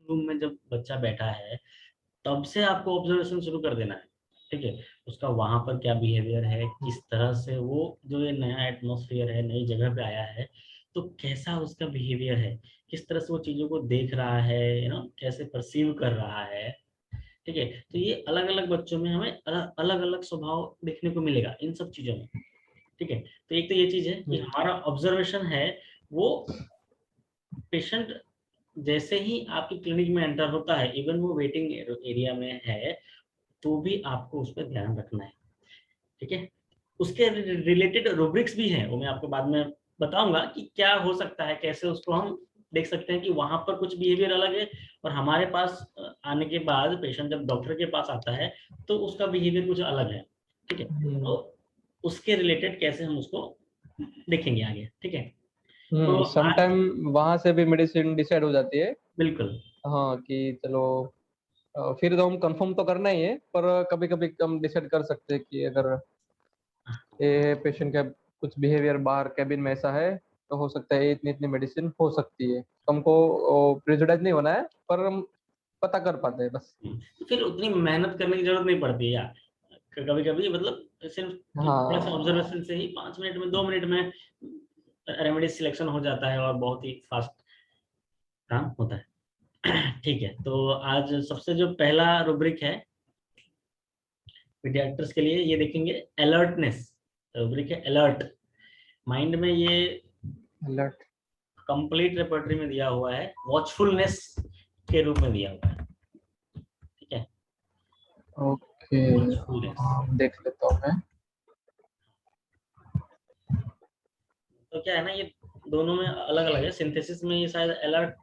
Room में जब बच्चा बैठा है तब से आपको ऑब्जर्वेशन शुरू कर देना है। ठीक है, उसका वहां पर क्या बिहेवियर है, किस तरह से वो जो ये नया एटमोसफियर है, नई जगह पे आया है, तो कैसा उसका बिहेवियर है, किस तरह से वो चीजों को देख रहा है, कैसे परसीव कर रहा है। ठीक है, तो ये अलग अलग बच्चों में हमें अलग अलग स्वभाव देखने को मिलेगा इन सब चीजों में। ठीक है, तो एक तो ये चीज है कि हमारा ऑब्जर्वेशन है वो पेशेंट जैसे ही आपकी क्लिनिक में एंटर होता है, इवन वो वेटिंग एरिया में है, तो भी आपको उस पर ध्यान रखना है। ठीक है, उसके रिलेटेड रूब्रिक्स भी हैं, वो मैं आपको बाद में बताऊंगा कि क्या हो सकता है, कैसे उसको हम देख सकते हैं कि वहां पर कुछ बिहेवियर अलग है, और हमारे पास आने के बाद पेशेंट जब डॉक्टर के पास आता है तो उसका बिहेवियर कुछ अलग है। ठीक है, तो उसके रिलेटेड कैसे हम उसको देखेंगे आगे। ठीक है, तो आज समटाइम वहां से भी मेडिसिन डिसाइड हो जाती है। बिल्कुल हाँ कि चलो, फिर तो हम कंफर्म तो करना ही है, पर कभी कभी हम डिसाइड कर सकते हैं कि अगर ये पेशेंट का कुछ बिहेवियर बाहर कैबिन में ऐसा है, तो हो सकता है इतनी इतनी मेडिसिन हो सकती है। हमको प्रेजुडाइज नहीं होना है, पर हम पता कर पाते हैं बस। तो फिर उतनी मेहनत करने की जरूरत नहीं पड़ती है यार। कभी कभी मतलब सिर्फ थोड़ा सा हाँ। ऑब्जर्वेशन से ही 5 मिनट में 2 मिनट में रेमेडी सिलेक्शन हो जाता है और बहुत ही फास्ट काम होता है। ठीक है, तो आज सबसे जो पहला रुब्रिक है पीडियाट्रिक्स के लिए, ये देखेंगे अलर्टनेस। रुब्रिक है अलर्ट। माइंड में ये अलर्ट। कंप्लीट रेपर्टरी में दिया हुआ है, वॉचफुलनेस के रूप में दिया हुआ है। ठीक है, ओके। वॉचफुलनेस। देख लेता हूँ मैं। तो क्या है ना, ये दोनों में अलग अलग है। सिंथेसिस में ये शायद अलर्ट,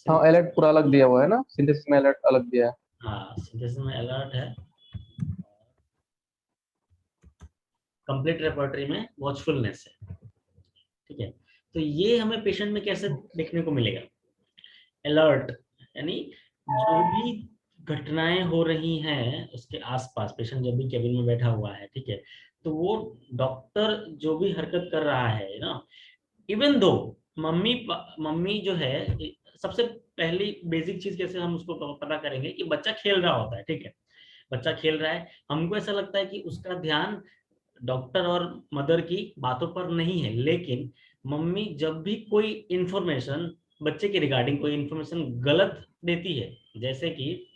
हाँ, अलर्ट पूरा अलग दिया हुआ है ना, सिंथेसिस में अलर्ट अलग दिया है। हाँ सिंथेसिस में अलर्ट है, कंप्लीट रेपर्टरी में वॉचफुलनेस है। ठीक है, तो ये हमें पेशेंट में कैसे देखने को मिलेगा। अलर्ट यानी जो भी घटनाएं हो रही हैं उसके आसपास, पेशेंट जब भी केबिन में बैठा हुआ है, ठीक है, तो वो डॉक्टर जो भी हरकत कर रहा है ना, इवन दो मम्मी मम्मी जो है, सबसे पहली बेसिक चीज कैसे हम उसको पता करेंगे कि बच्चा खेल रहा होता है। ठीक है, बच्चा खेल रहा है, हमको ऐसा लगता है कि उसका ध्यान डॉक्टर और मदर की बातों पर नहीं है, लेकिन मम्मी जब भी कोई इंफॉर्मेशन बच्चे के रिगार्डिंग कोई इंफॉर्मेशन गलत देती है, जैसे कि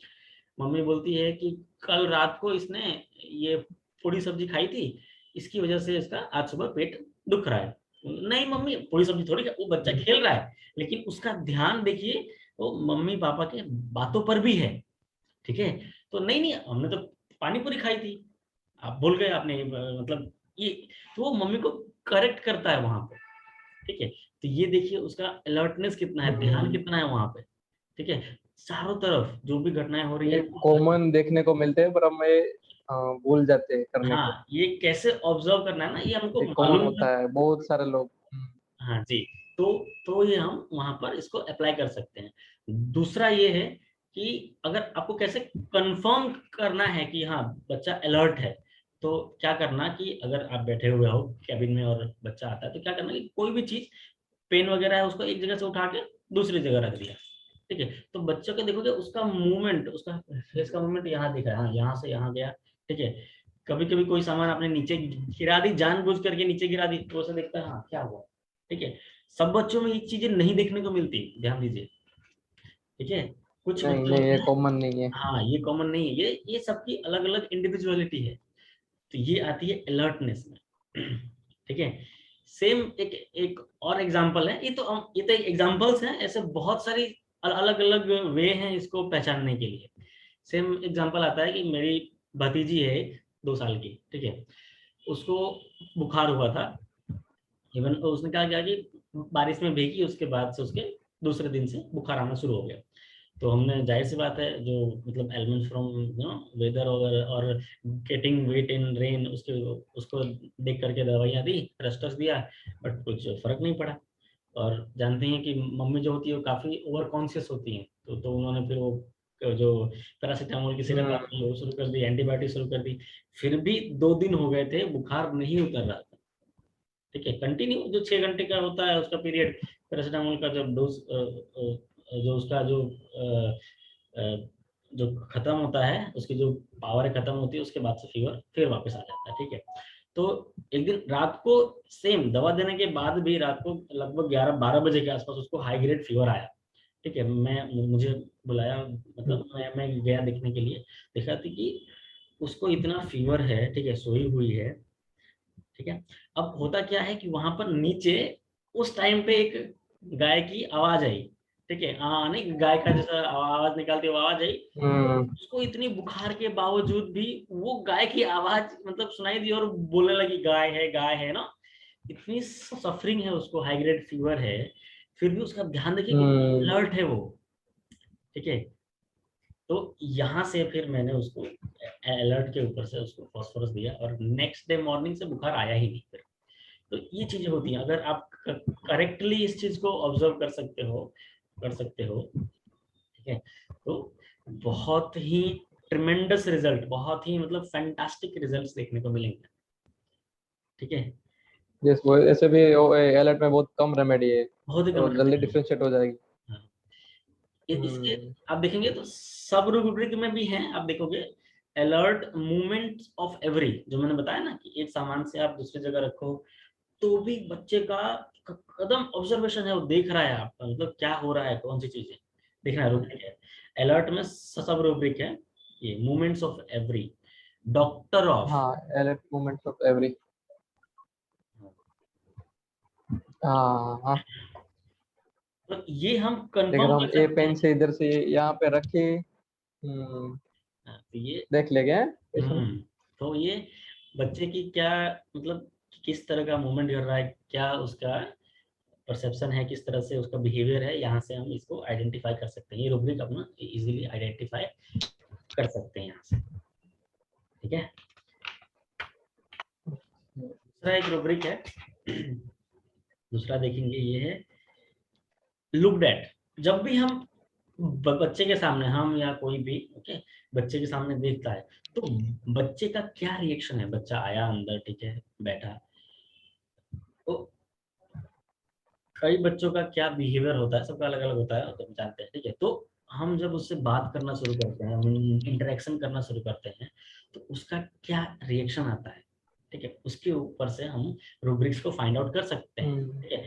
मम्मी बोलती है कि कल रात को इसने ये पूरी सब्जी खाई थी, इसकी वजह से इसका आज सुबह पेट दुख रहा है। नहीं मम्मी, पूरी सब्जी थोड़ी वो बच्चा खेल रहा है, लेकिन उसका ध्यान देखिए वो मम्मी पापा के बातों पर भी है। ठीक है, तो नहीं नहीं हमने तो पानी पूरी खाई थी, आप भूल गए आपने मतलब ये, तो वो मम्मी को करेक्ट करता है वहां पे। ठीक है, तो ये देखिए उसका अलर्टनेस कितना है, ध्यान कितना है वहां पे। ठीक है, चारों तरफ जो भी घटनाएं हो रही है, ये कॉमन देखने को मिलते हैं, पर हम ये भूल जाते हैं करने को। हाँ ये कैसे ऑब्जर्व करना है ना, ये हमको ये कॉमन मालूम होता है, बहुत सारे लोग। हाँ जी, तो ये हम वहां पर इसको अप्लाई कर सकते हैं। दूसरा ये है कि अगर आपको कैसे कंफर्म करना है कि हाँ बच्चा अलर्ट है, तो क्या करना कि अगर आप बैठे हुए हो कैबिन में और बच्चा आता है, तो क्या करना कि कोई भी चीज, पेन वगैरह है, उसको एक जगह से उठा के दूसरी जगह रख दिया। ठीक है, तो बच्चों को देखोगे उसका मूवमेंट, उसका फेस का मूवमेंट यहाँ दिखा है, हाँ यहाँ से यहाँ गया। ठीक है, कभी कभी कोई सामान आपने नीचे गिरा दी, जानबूझ करके नीचे गिरा दी, तो उसे देखता है हाँ क्या हुआ। ठीक है, सब बच्चों में ये चीजें नहीं देखने को मिलती, ध्यान दीजिए। ठीक है, कुछ नहीं बच्चों नहीं, ये में, कॉमन नहीं है। हाँ ये कॉमन नहीं है, ये सबकी अलग अलग इंडिविजुअलिटी है। तो ये आती है अलर्टनेस में। ठीक है, सेम एक एक और एग्जांपल है, ये तो एग्जांपल्स हैं, ऐसे बहुत सारी अलग अलग वे हैं इसको पहचानने के लिए। सेम एग्जांपल आता है कि मेरी भतीजी है 2 साल की। ठीक है, उसको बुखार हुआ था, इवन उसने कहा क्या कि बारिश में भीगी, उसके बाद से उसके दूसरे दिन से बुखार आना शुरू हो गया। तो हमने जाहिर सी बात है जो मतलब एलिमेंट्स फ्रॉम वेदर और गेटिंग वेट इन रेन, उसके उसको देख करके दवाइयाँ दी, रेस्टर्स दिया, बट कुछ फर्क नहीं पड़ा। और जानते हैं कि मम्मी जो होती है वो काफ़ी ओवर कॉन्शियस होती हैं, तो उन्होंने फिर वो जो पैरासीटामोल की सिरप हम्म। आती है वो शुरू कर दी, एंटीबायोटिक शुरू कर दी। फिर भी 2 दिन हो गए थे बुखार नहीं उतर रहा था। ठीक है, कंटिन्यू जो 6 घंटे का होता है उसका पीरियड, पैरासीटामोल का जब डोज जो उसका जो जो खत्म होता है, उसकी जो पावर खत्म होती है, उसके बाद से फीवर फिर वापस आ जाता है। ठीक है, तो एक दिन रात को सेम दवा देने के बाद भी रात को लगभग 11-12 बजे के आसपास उसको हाई ग्रेड फीवर आया। ठीक है, मुझे बुलाया, मतलब मैं गया देखने के लिए, देखा थी कि उसको इतना फीवर है। ठीक है, सोई हुई है। ठीक है, अब होता क्या है कि वहां पर नीचे उस टाइम पे एक गाय की आवाज आई। ठीक है, हाँ, नहीं, गाय का जैसा आवाज निकालती है, वो आवाज आई। उसको इतनी बुखार के बावजूद भी वो गाय की आवाज मतलब सुनाई दी और बोलने लगी, गाय है ना। इतनी सफरिंग है उसको, हाई ग्रेड फीवर है, फिर भी उसका ध्यान देखिए कितना अलर्ट है वो। ठीक है, तो यहाँ से फिर मैंने उसको अलर्ट के ऊपर से उसको फास्फोरस दिया और नेक्स्ट डे मॉर्निंग से बुखार आया ही नहीं फिर। तो ये चीजें होती हैं, अगर आप करेक्टली इस चीज को ऑब्जर्व कर सकते हो। ठीक है, तो बहुत ही ट्रिमेंडस रिजल्ट, बहुत ही मतलब फैंटास्टिक रिजल्ट्स देखने को मिलेंगे। ठीक है, यस, वो ऐसे भी अलर्ट में बहुत कम रेमेडी है, बहुत ही कम तो जल्दी डिफरेंशिएट हो जाएगी। हाँ। इसके हम्म। आप देखेंगे तो सब रूब्रिक में भी हैं, आप देखोगे अलर्ट मूवमेंट ऑफ एवरी, जो मैंने बताया ना कि एक सामान से आप दूसरी जगह रखो तो भी बच्चे का कदम ऑब्जर्वेशन है, वो देख रहा है आपका, मतलब क्या हो रहा है, कौन सी चीजें देख रहा है, रूब्रिक है। अलर्ट में सब रूब्रिक है, ये movements of every, doctor of. हाँ, अलर्ट मूवमेंट्स ऑफ एवरी। हाँ हाँ। तो ये हम अगर कंफर्म हम कर ए सकते पेन हैं। से इधर से यहाँ पे रखे, तो ये देख लेंगे पेशेंट। तो ये बच्चे की क्या मतलब किस तरह का मूवमेंट कर रहा है, क्या उसका परसेप्शन है, किस तरह से उसका बिहेवियर है, यहाँ से हम इसको आइडेंटिफाई कर सकते हैं। ये रूब्रिक अपना इजीली आइडेंटिफाई कर सकते हैं यहाँ से। ठीक है, दूसरा एक रूब्रिक है, दूसरा देखेंगे, ये है लुक्ड एट। जब भी हम बच्चे के सामने, हम या कोई भी, ओके, बच्चे के सामने देखता है तो बच्चे का क्या रिएक्शन है। बच्चा आया अंदर, ठीक है, बैठा, तो कई बच्चों का क्या बिहेवियर होता है, सबका अलग अलग होता है, तो हम जानते हैं। ठीक है, तो हम जब उससे बात करना शुरू करते हैं, इंटरेक्शन करना शुरू करते हैं, तो उसका क्या रिएक्शन आता है। ठीक है, उसके ऊपर से हम रूब्रिक्स को फाइंड आउट कर सकते हैं। ठीक है,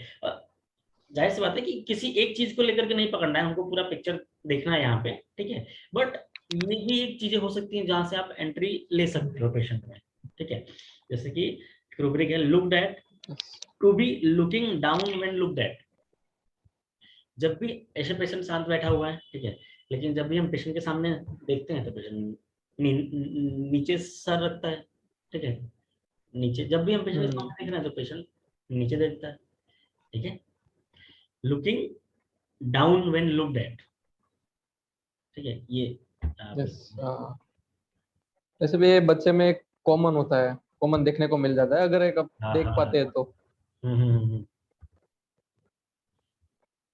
जाहिर सी बात है कि किसी एक चीज को लेकर के नहीं पकड़ना है, हमको पूरा पिक्चर देखना है यहाँ पे। ठीक है, बट ये भी एक चीजें हो सकती हैं जहां से आप एंट्री ले सकते हो पेशेंट में। ठीक है, जैसे कि रूब्रिक है looked at, to be looking down when looked at. जब भी ऐसे पेशेंट शांत बैठा हुआ है, ठीक है, लेकिन जब भी हम पेशेंट के सामने देखते हैं तो पेशेंट नीचे सर रखता है। ठीक है, नीचे, जब भी हम पेशेंट के सामने देख रहे हैं तो पेशेंट नीचे देखता है। ठीक है, looking down when looked at. ठीक है, ये यस, वैसे भी ये बच्चे में कॉमन होता है, कॉमन देखने को मिल जाता है अगर एक आप हाँ देख हाँ हाँ। पाते हैं तो।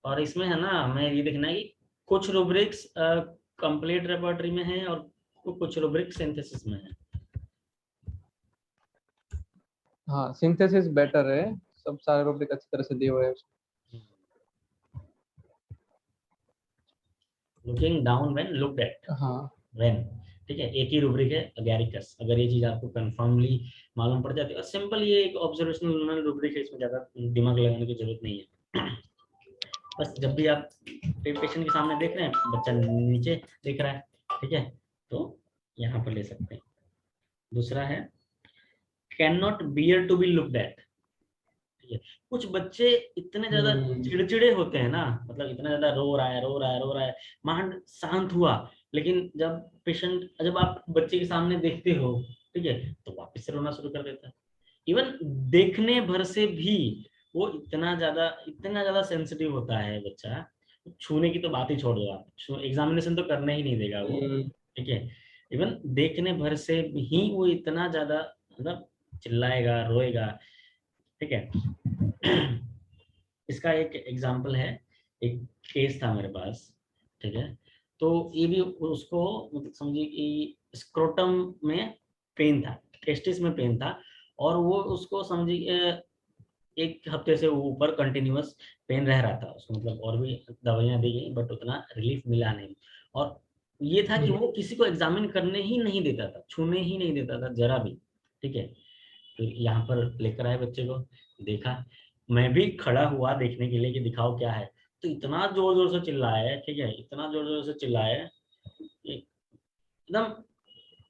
और इसमें है ना, हमें ये देखना है कि कुछ रूब्रिक्स कंप्लीट रेपर्टरी में है और कुछ रूब्रिक सिंथेसिस में है। हाँ, सिंथेसिस बेटर है, सब सारे रूब्रिक अच्छी तरह से दिए हुए हैं। Looking down when looked eight, हाँ व्हेन। ठीक है, एक ही रूब्रिक है अगैरिकस, अगर ये चीज आपको कंफर्मली मालूम पड़ जाती है, और सिंपल ये एक ऑब्जर्वेशनल रूब्रिक है, इसमें ज्यादा दिमाग लगाने की जरूरत नहीं है। बस जब भी आप पेशेंट के सामने देख रहे हैं, बच्चा नीचे देख रहा है, ठीक है, तो यहाँ पर ले सकते हैं। दूसरा है cannot bear to be looked at. ठीक है, कुछ बच्चे इतने ज्यादा हम्म चिड़चिड़े होते हैं ना, मतलब इतना ज्यादा रो रहा है, माइंड शांत हुआ, लेकिन जब आप बच्चे के सामने देखते हो, ठीक है, तो वापस से रोना शुरू कर देता है। इवन देखने भर से भी वो इतना ज्यादा सेंसिटिव होता है बच्चा, छूने की तो बात ही छोड़ दो आप, एग्जामिनेशन तो करने ही नहीं देगा वो। हम्म, ठीक है, इवन देखने भर से ही वो इतना ज्यादा मतलब चिल्लाएगा, रोएगा। ठीक है, इसका एक एग्जाम्पल है, एक केस था मेरे पास। ठीक है, तो ये भी उसको मतलब समझिए कि स्क्रोटम में पेन था, टेस्टिस में पेन था, और वो उसको समझिए एक हफ्ते से वो ऊपर कंटिन्यूअस पेन रह रहा था उसको, मतलब और भी दवाइयां दी गई बट उतना रिलीफ मिला नहीं। और ये था कि वो किसी को एग्जामिन करने ही नहीं देता था, छूने ही नहीं देता था जरा भी। ठीक है, तो यहाँ पर लेकर आए बच्चे को, देखा, मैं भी खड़ा हुआ देखने के लिए कि दिखाओ क्या है। तो इतना जोर जोर से चिल्लाया है, ठीक है, इतना जोर जोर से चिल्लाया है, एकदम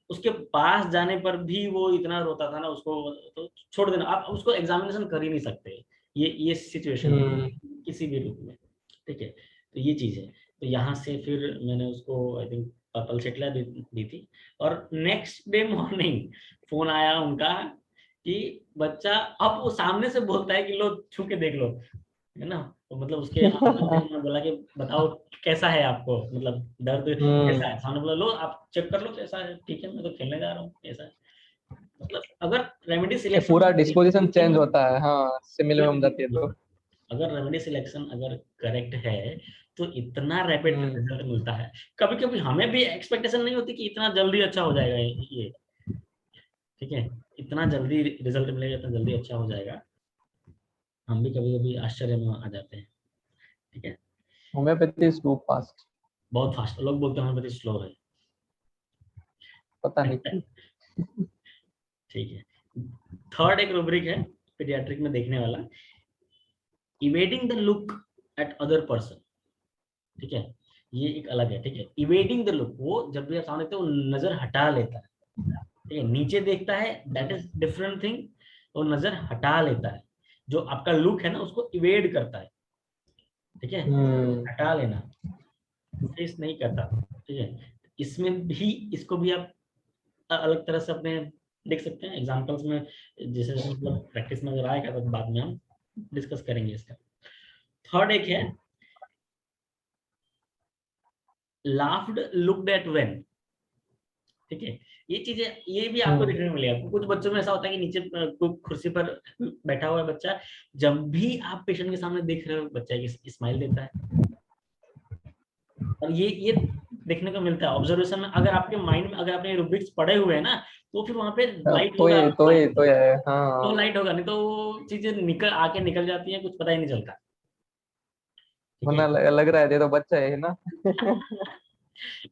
उसके पास जाने पर भी वो इतना रोता था ना, उसको तो छोड़ देना, आप उसको एग्जामिनेशन कर ही नहीं सकते, ये सिचुएशन किसी भी रूप में। ठीक है, तो ये चीज है। तो यहाँ से फिर मैंने उसको आई थिंक पर्पल शेटला दी थी। और नेक्स्ट डे मॉर्निंग फोन आया उनका कि बच्चा, अब वो सामने से बोलता है कि लो छू के देख लो, है ना। तो मतलब उसके आंखों से मैंने बोला कि बताओ कैसा है आपको, मतलब दर्द कैसा है, सामने बोला लो आप चेक कर लो कैसा है, ठीक है मैं तो खेलने जा रहा हूँ, ऐसा है। मतलब अगर रेमेडी ये सिलेक्शन पूरा डिस्पोजिशन चेंज होता है, हाँ सिमिलर में जाती है तो। अगर रेमेडी सिलेक्शन अगर करेक्ट है तो इतना रैपिड रिजल्ट मिलता है। कभी कभी हमें भी एक्सपेक्टेशन नहीं होती कि इतना जल्दी अच्छा हो जाएगा ये, ठीक है, इतना जल्दी रिजल्ट मिलेगा, इतना जल्दी अच्छा हो जाएगा, हम भी कभी कभी आश्चर्य में आ जाते हैं। ठीक है, होम्योपैथी इज टू फास्ट। बहुत फास्ट, लोग बोलते हैं होम्योपैथी स्लो है। पता नहीं। ठीक है, थर्ड एक रूब्रिक है पीडियाट्रिक में देखने वाला, evading the look at other person. ठीक है, ये एक अलग है। ठीक है, इवेडिंग द लुक, वो जब भी आप सामने देखते हैं वो नजर हटा लेता है। ठीक है, नीचे देखता है, दैट इज डिफरेंट थिंग, वो नजर हटा लेता है, जो आपका लुक है ना उसको इवेड करता है। ठीक है, हटा लेना, फेस नहीं करता। ठीक है, इसमें भी, इसको भी आप अलग तरह से अपने देख सकते हैं एग्जांपल्स में, जैसे जैसे मतलब प्रैक्टिस में अगर आएगा तो बाद में हम डिस्कस करेंगे इसका। थर्ड एक है लाफ्ड लुक्ड एट व्हेन। ठीक है, ये चीजें, ये भी आपको देखने को मिलेगा। कुछ बच्चों में ऐसा होता है कि नीचे कुर्सी पर बैठा हुआ है बच्चा, जब भी आप पेशेंट के सामने देख रहे हो बच्चा की स्माइल देता है। और ये देखने को मिलता है ऑब्जर्वेशन में। अगर आपके माइंड में अगर आपने रूब्रिक्स पढ़े हुए हैं ना, तो फिर वहां पे लाइट होगा, तो ये है, तो हाँ। लाइट होगा, नहीं तो वो चीजें निकल आके निकल जाती है, कुछ पता ही नहीं चलता। ठीक है, वरना लग रहा है ये तो बच्चा है ना।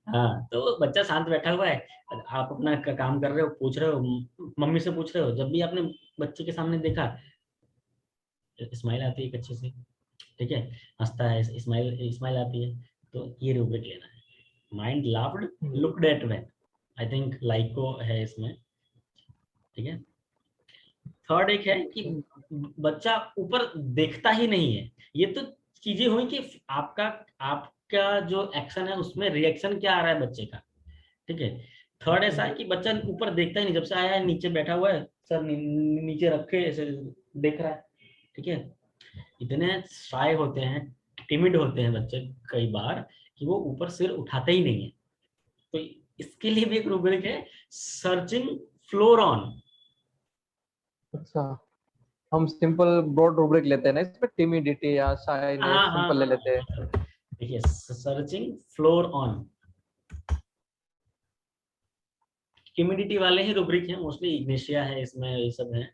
हाँ, तो बच्चा शांत बैठा हुआ है, आप अपना काम कर रहे हो, पूछ रहे हो, मम्मी से पूछ रहे हो, जब भी आपने बच्चे के सामने देखा, स्माइल आती है एक अच्छे से। ठीक है, हंसता है, स्माइल स्माइल आती है, तो ये रूब्रिक लेना है, mind laughed looked at when, I think लाइको है इसमें। ठीक है, थर्ड एक है कि बच्चा ऊपर देखता ही नहीं है। ये तो चीजें हुई कि आपका आपका जो एक्शन है उसमें रिएक्शन क्या आ रहा है बच्चे का। ठीक है, थर्ड ऐसा है कि बच्चा ऊपर देखता ही नहीं, जब से आया है नीचे बैठा हुआ है, सर नीचे रखे ऐसे देख रहा है। ठीक है, इतने शाय होते हैं, टिमिड होते हैं बच्चे कई बार, कि वो ऊपर सिर उठाते ही नहीं है। तो इसके लिए भी एक रूब्रिक है, सर्चिंग फ्लोर ऑन। अच्छा, हम सिंपल ब्रॉड रूब्रिक लेते हैं ना इसमें, टिमिडिटी या शाइनेस हाँ हाँ सिंपल ले लेते हैं। हाँ, देखिए, सर्चिंग फ्लोर ऑन, ह्यूमिडिटी वाले ही रूब्रिक हैं मोस्टली, इग्निशिया है इसमें, ये सब है।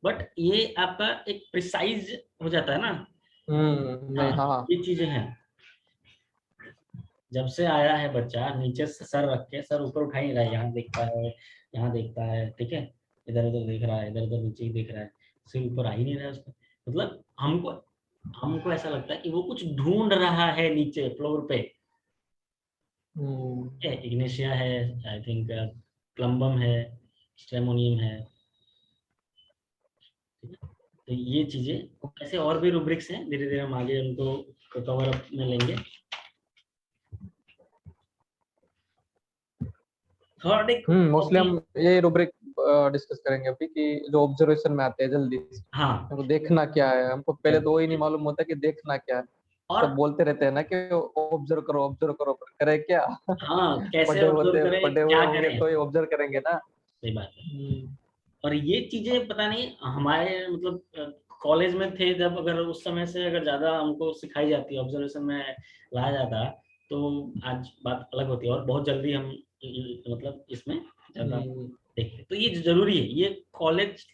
बट ये आपका एक प्रिसाइज हो जाता है ना। नहीं, हाँ, हाँ। ये चीजें हैं, जब से आया है बच्चा नीचे से सर रख के, सर ऊपर उठा ही नहीं रहा है, यहाँ देखता है, यहाँ देखता है, ठीक है, इधर उधर देख रहा है, इधर उधर नीचे ही देख रहा है, सिर ऊपर आ ही नहीं रहा है उसका। मतलब हमको हमको ऐसा लगता है कि वो कुछ ढूंढ रहा है नीचे फ्लोर पे। इग्नेशिया है, आई थिंक प्लम्बम है, स्ट्रेमोनियम है। ठीक है, तो ये चीजें ऐसे और भी रूब्रिक्स हैं, धीरे धीरे हम आगे उनको कवर अप में लेंगे। थर्ड एक मोस्टली बहुत ही, हम ये रूब्रिक डिस्कस करेंगे अभी कि जो ऑब्जर्वेशन में आते हैं जल्दी से। हाँ, हमको देखना क्या है, हमको पहले तो वही नहीं मालूम होता कि देखना क्या है। सब और बोलते रहते हैं ना कि ऑब्जर्व करो, पर करे क्या? हाँ, कैसे ऑब्जर्व करें, पढ़े हुए क्या होंगे करें, तो ये ऑब्जर्व करेंगे ना। सही बात है। और ये चीजें पता नहीं हमारे मतलब कॉलेज में थे जब, अगर उस समय से अगर ज्यादा हमको सिखाई जाती, ऑब्जर्वेशन में लाया जाता, तो आज बात अलग होती है और बहुत जल्दी हम मतलब इसमें ज्यादा देखते। तो ये जरूरी है, ये कॉलेज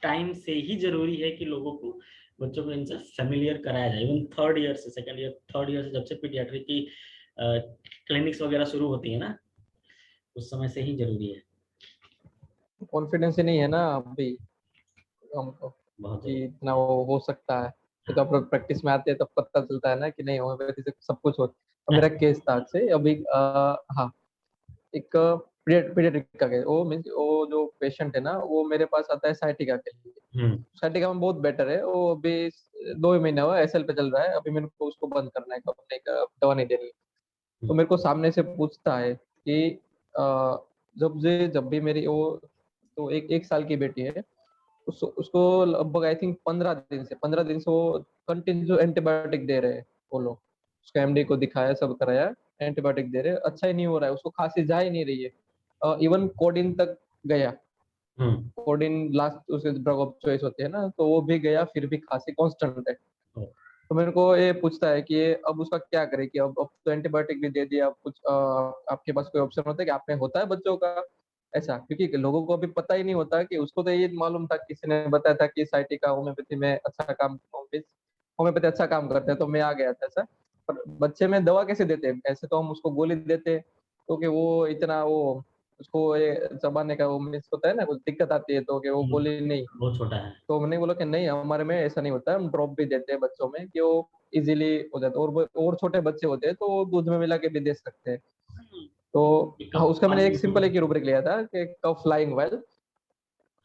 टाइम से ही जरूरी है कि लोगों को, बच्चों को इनसे फेमिलियर कराया जाए। इवन थर्ड ईयर से, सेकंड ईयर, थर्ड ईयर से जब से पीडियाट्रिक की क्लिनिक्स वगैरह शुरू होती है ना, उस समय से ही जरूरी है। कॉन्फिडेंस ही नहीं है ना अभी हमको बहुत कि जरूरी। इतना वो हो सकता है। ये तो अपने प्रैक्टिस में आते हैं तब पता चलता है ना कि नहीं होम्योपैथी से सब कुछ हो। अब मेरा केस था से अभी हाँ, एक पीडियाट्रिक का केस, वो मीन्स वो जो पेशेंट है ना वो मेरे पास आता है साइटिका के लिए। हम्म। साइटिका में बहुत बेटर है वो। अभी 2 ही महीने हुआ एसएल पे चल रहा है। अभी मेरे को उसको बंद करना है, कंपनी का दवा नहीं देनी। तो हम्म। मेरे को सामने से पूछता है कि जब भी मेरी वो, तो एक एक साल की बेटी है, उसको लगभग आई थिंक 15 दिन से वो कंटिन्यू एंटीबायोटिक दे रहे हैं वो लोग। उसका एमडी को दिखाया, सब कराया, एंटीबायोटिक दे रहे हैं, अच्छा ही नहीं हो रहा है, उसको खांसी जा ही नहीं रही है। इवन कोडिन तक गया। हम्म। कोडिन लास्ट उसके ड्रग ऑफ चॉइस होते हैं ना, तो वो भी गया, फिर भी खांसी कांस्टेंट है। ओ, तो मेरे को ये पूछता है कि ये अब उसका क्या करे, कि अब तो एंटीबायोटिक भी दे दिया, अब कुछ आपके पास कोई ऑप्शन होता है कि आप में होता है बच्चों का ऐसा? क्योंकि लोगों को अभी पता ही नहीं होता। कि उसको तो ये मालूम था, किसी ने बताया था कि साइटिका होम्योपैथी में अच्छा काम, होम्योपैथी अच्छा काम करते हैं, तो मैं आ गया था ऐसा। पर बच्चे में दवा कैसे देते हैं? ऐसे तो हम उसको गोली देते हैं, क्योंकि वो इतना वो, उसको ये चबाने का वो मिस होता है ना, कुछ दिक्कत आती है, तो कि वो हम्म, गोली नहीं। बहुत छोटा है। तो मैंने बोला कि नहीं, हमारे में ऐसा नहीं होता है, हम ड्रॉप भी देते हैं बच्चों में, कि वो इजीली हो जाता है। और छोटे बच्चे होते हैं तो वो दूध में मिला के भी दे सकते हैं। तो एक हाँ, कप उसका मैंने पानी एक में सिंपल तो। एक ही रूब्रिक लिया था कि कब फ्लाइंग वेल। ये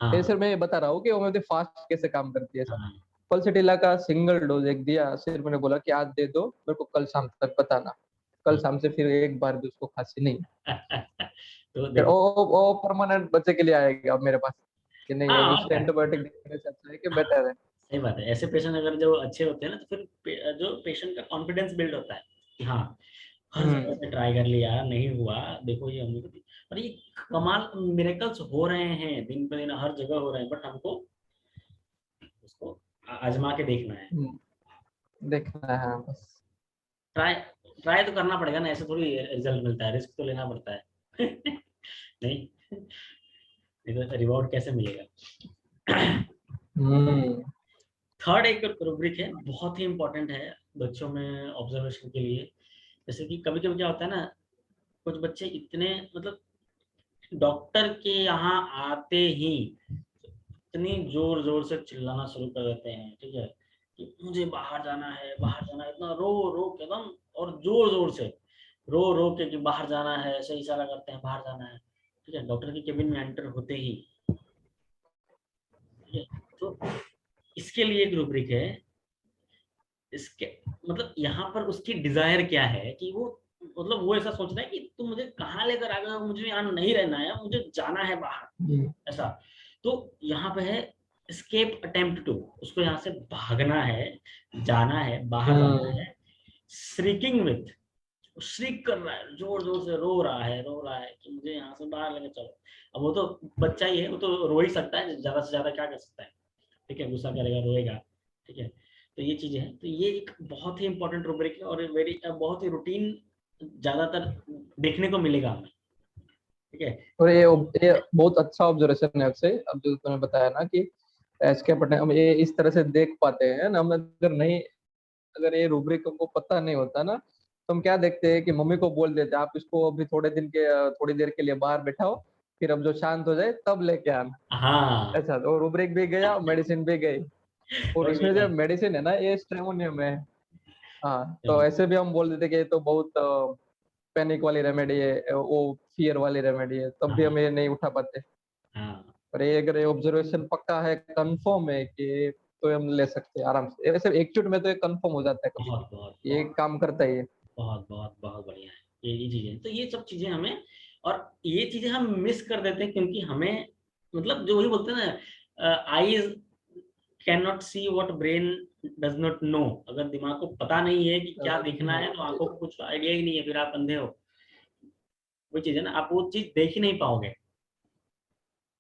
हाँ। सर मैं ये बता रहा हूँ कि होम्योपैथी फास्ट कैसे काम करती है सर। हाँ। पल्सिटिला का सिंगल डोज एक दिया, सिर्फ मैंने बोला कि आज दे दो, मेरे को कल शाम तक बताना। कल शाम से फिर एक बार भी उसको खांसी नहीं। तो फिर देखो। वो परमानेंट बच्चे के लिए आएगा अब मेरे पास, कि नहीं अब हाँ, और उससे क्या। एंटीबायोटिक देने से अच्छा है कि बेटर है। सही बात है। ऐसे पेशेंट अगर जो अच्छे होते हैं ना, तो फिर जो पेशेंट का कॉन्फिडेंस बिल्ड होता है कि हाँ, हर जगह हम्म। से ट्राई कर लिया, नहीं हुआ, देखो ये हमने को। और ये कमाल मिरेकल्स हो रहे हैं, दिन पे दिन हर जगह हो रहे हैं, बट हमको उसको आजमा के देखना है। देखना है हाँ, बस। ट्राई ट्राई तो करना पड़ेगा ना, ऐसे थोड़ी रिजल्ट मिलता है, रिस्क तो लेना पड़ता है। नहीं, रिवॉर्ड कैसे मिलेगा? हम्म। थर्ड एक रूब्रिक है, बहुत ही इंपॉर्टेंट है बच्चों में ऑब्जर्वेशन के लिए। जैसे कि कभी कभी क्या होता है ना, कुछ बच्चे इतने मतलब डॉक्टर के यहाँ आते ही इतनी जोर जोर से चिल्लाना शुरू कर देते हैं, ठीक है, कि मुझे बाहर जाना है, बाहर जाना है, इतना रो रो के एकदम, और जोर जोर से रो रो के कि बाहर जाना है, ऐसे इशारा करते हैं बाहर जाना है। ठीक है, डॉक्टर के केबिन में एंटर होते ही। ठीक है, तो इसके लिए एक रूब्रिक है। इसके मतलब यहाँ पर उसकी डिजायर क्या है, कि वो मतलब वो ऐसा सोच रहा है कि तुम मुझे कहाँ लेकर आ गए हो, मुझे यहाँ नहीं रहना है, मुझे जाना है बाहर, हम्म। ऐसा। तो यहाँ पे है escape attempt to, उसको यहाँ से भागना है, जाना है, बाहर जाना हम्म। है। श्रीकिंग विथ, श्रीक कर रहा है, जोर जोर से रो रहा है कि मुझे यहाँ से बाहर लेकर चलो। अब वो तो बच्चा ही है, वो तो रो ही सकता है, ज्यादा से ज्यादा क्या कर सकता है। ठीक है, गुस्सा करेगा, रोएगा। ठीक है, तो ये चीजें हैं। तो ये एक बहुत ही इंपॉर्टेंट रूब्रिक है, और वेरी बहुत ही रूटीन ज्यादातर देखने को मिलेगा हमें। ठीक है। और ये बहुत अच्छा ऑब्जर्वेशन है अक्षय, अब जो तूने बताया ना कि एसके पटेल हम ये इस तरह से देख पाते हैं ना। हम अगर नहीं, अगर ये रूब्रिक हमको पता नहीं होता ना, तो हम क्या देखते हैं कि मम्मी को बोल देते आप इसको अभी थोड़ी देर के लिए बाहर बैठाओ, फिर अब जो शांत हो जाए तब लेके आना। हाँ। ऐसा तो रूब्रिक भी गया, मेडिसिन भी गई। और और ये इसमें जो बात। मेडिसिन है ना, ये स्ट्रेमोनियम है। हाँ, तो चलो। ऐसे भी हम बोल देते कि ये तो बहुत पैनिक वाली रेमेडी है, वो फियर वाली रेमेडी है, तब भी हाँ। हम ये नहीं उठा पाते। हाँ। पर ये अगर ऑब्जर्वेशन पक्का है, कंफर्म है कि, तो हम ले सकते हैं आराम से। वैसे एक्यूट में तो ये कंफर्म हो जाता है कभी बहुत बहुत भी, ये बहुत काम करता ही है। बहुत बहुत बहुत बढ़िया है। ये चीजें, तो ये सब चीजें हमें, और ये चीजें हम मिस कर देते हैं, क्योंकि हमें मतलब जो वही बोलते हैं ना, eyes can not see what brain does not know. अगर दिमाग को पता नहीं है कि क्या देखना है, तो आंखों को कुछ आइडिया ही नहीं है, फिर आप अंधे हो। वो चीज है ना, आप वो चीज देख ही नहीं पाओगे।